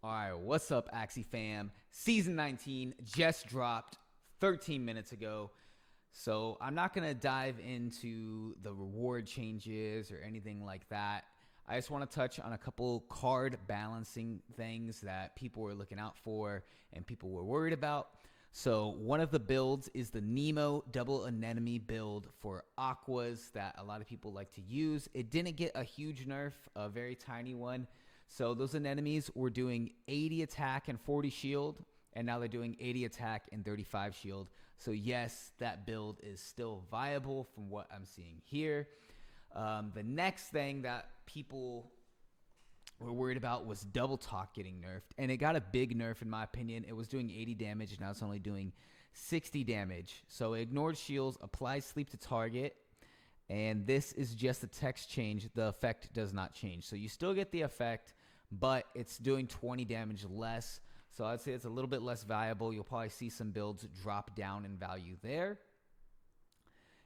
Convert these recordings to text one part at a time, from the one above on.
All right, what's up, Axie fam? Season 19 just dropped 13 minutes ago. So I'm not going to dive into the reward changes or anything like that. I just want to touch on a couple card balancing things that people were looking out for and people were worried about. So one of the builds is the Nemo double anemone build for Aquas that a lot of people like to use. It didn't get a huge nerf, a very tiny one. So those anemones were doing 80 attack and 40 shield, and now they're doing 80 attack and 35 shield. So yes, that build is still viable from what I'm seeing here. The next thing that people were worried about was double talk getting nerfed, and it got a big nerf in my opinion. It was doing 80 damage, and now it's only doing 60 damage. So it ignored shields, applies sleep to target, and this is just a text change. The effect does not change. So you still get the effect, but it's doing 20 damage less. So I'd say it's a little bit less valuable. You'll probably see some builds drop down in value there.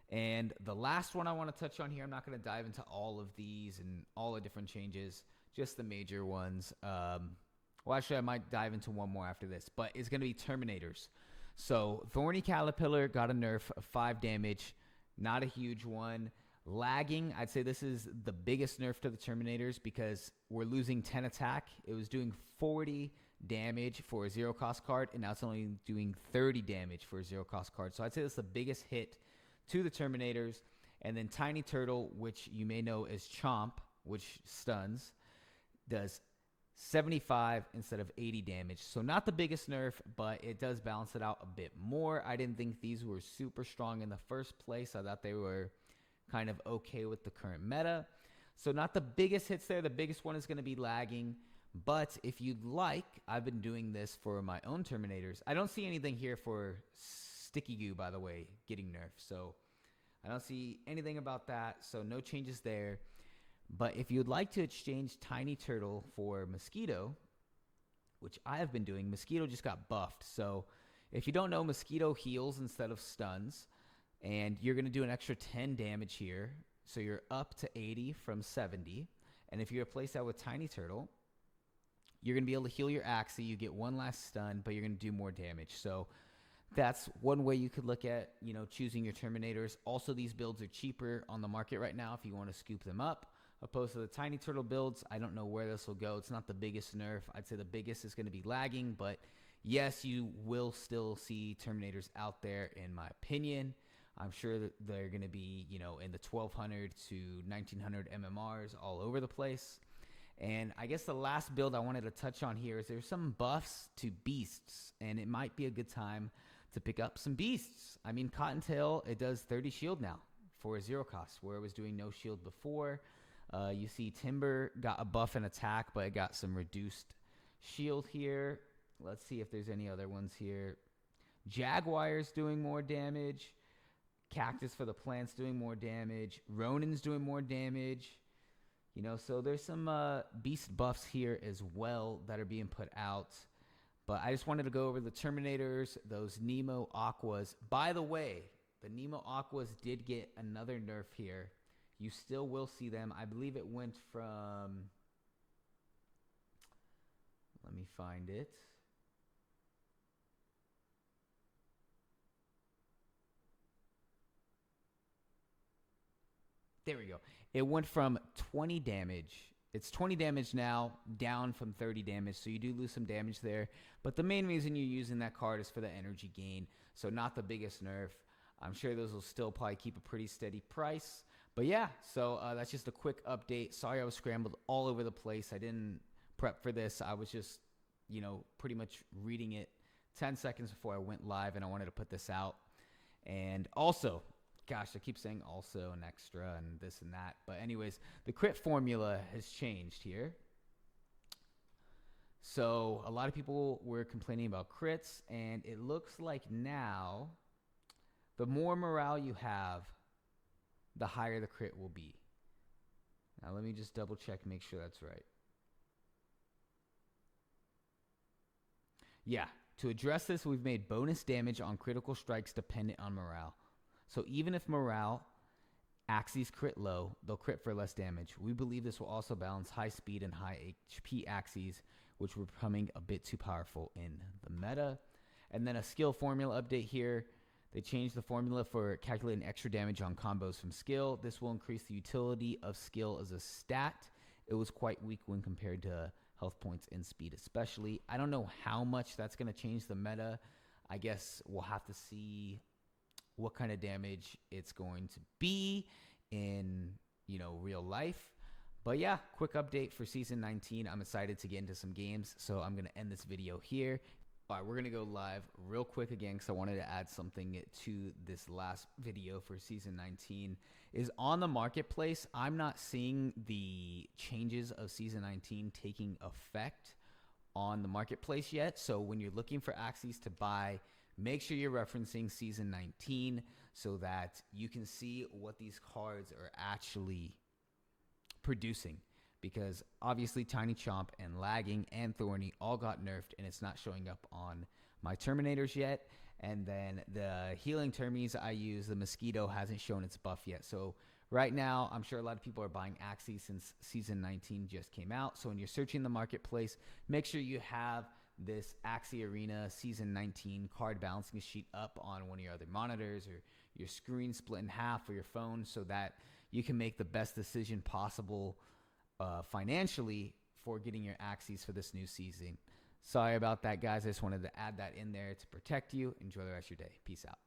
And the last one I want to touch on here, I'm not going to dive into all of these and all the different changes, just the major ones. Well, actually, I might dive into one more after this, but it's going to be Terminators. So Thorny Caterpillar got a nerf of 5 damage, not a huge one. Lagging, I'd say this is the biggest nerf to the Terminators because we're losing 10 attack. It was doing 40 damage for a zero cost card, and now it's only doing 30 damage for a zero cost card. So I'd say that's the biggest hit to the Terminators. And then Tiny Turtle, which you may know as Chomp, which stuns, does 75 instead of 80 damage. So not the biggest nerf, but it does balance it out a bit more. I didn't think these were super strong in the first place. I thought they were kind of okay with the current meta. So not the biggest hits there. The biggest one is going to be lagging. But if you'd like, I've been doing this for my own Terminators. I don't see anything here for Sticky Goo, by the way, getting nerfed. So I don't see anything about that. So no changes there. But if you'd like to exchange Tiny Turtle for Mosquito, which I have been doing, Mosquito just got buffed. So if you don't know, Mosquito heals instead of stuns. And you're going to do an extra 10 damage here. So you're up to 80 from 70. And if you replace that with Tiny Turtle, you're going to be able to heal your Axie. You get one last stun, but you're going to do more damage. So that's one way you could look at, choosing your Terminators. Also, these builds are cheaper on the market right now if you want to scoop them up. Opposed to the Tiny Turtle builds, I don't know where this will go. It's not the biggest nerf. I'd say the biggest is going to be lagging. But yes, you will still see Terminators out there, in my opinion. I'm sure that they're going to be, in the 1200 to 1900 MMRs all over the place. And I guess the last build I wanted to touch on here is there's some buffs to beasts, and it might be a good time to pick up some beasts. I mean, Cottontail, it does 30 shield now for a zero cost, where it was doing no shield before. You see Timber got a buff and attack, but it got some reduced shield here. Let's see if there's any other ones here. Jaguar's doing more damage. Cactus for the plants doing more damage. Ronin's doing more damage. So there's some beast buffs here as well that are being put out. But I just wanted to go over the Terminators, those Nemo Aquas. By the way, the Nemo Aquas did get another nerf here. You still will see them. I believe it went from... Let me find it. There we go. It went from 20 damage. It's 20 damage now, down from 30 damage. So you do lose some damage there. But the main reason you're using that card is for the energy gain. So not the biggest nerf. I'm sure those will still probably keep a pretty steady price. But yeah, so that's just a quick update. Sorry I was scrambled all over the place. I didn't prep for this. I was just, pretty much reading it 10 seconds before I went live, and I wanted to put this out. And also... Gosh, I keep saying also and extra and this and that. But anyways, the crit formula has changed here. So a lot of people were complaining about crits, and it looks like now the more morale you have, the higher the crit will be. Now let me just double check, make sure that's right. Yeah, to address this, we've made bonus damage on critical strikes dependent on morale. So even if morale Axie's crit low, they'll crit for less damage. We believe this will also balance high speed and high HP Axies which were becoming a bit too powerful in the meta. And then a skill formula update here. They changed the formula for calculating extra damage on combos from skill. This will increase the utility of skill as a stat. It was quite weak when compared to health points and speed especially. I don't know how much that's going to change the meta. I guess we'll have to see what kind of damage it's going to be in, real life. But yeah, quick update for Season 19. I'm excited to get into some games, so I'm going to end this video here. All right, we're going to go live real quick again because I wanted to add something to this last video for Season 19. Is on the marketplace, I'm not seeing the changes of Season 19 taking effect on the marketplace yet. So when you're looking for Axies to buy, make sure you're referencing Season 19 so that you can see what these cards are actually producing. Because obviously Tiny Chomp and Lagging and Thorny all got nerfed, and it's not showing up on my Terminators yet. And then the healing Termies I use, the Mosquito, hasn't shown its buff yet. So right now, I'm sure a lot of people are buying Axie since Season 19 just came out. So when you're searching the marketplace, make sure you have this Axie Arena Season 19 card balancing sheet up on one of your other monitors, or your screen split in half, or your phone, so that you can make the best decision possible financially for getting your Axies for this new season. Sorry about that, guys. I just wanted to add that in there to protect you. Enjoy the rest of your day. Peace out.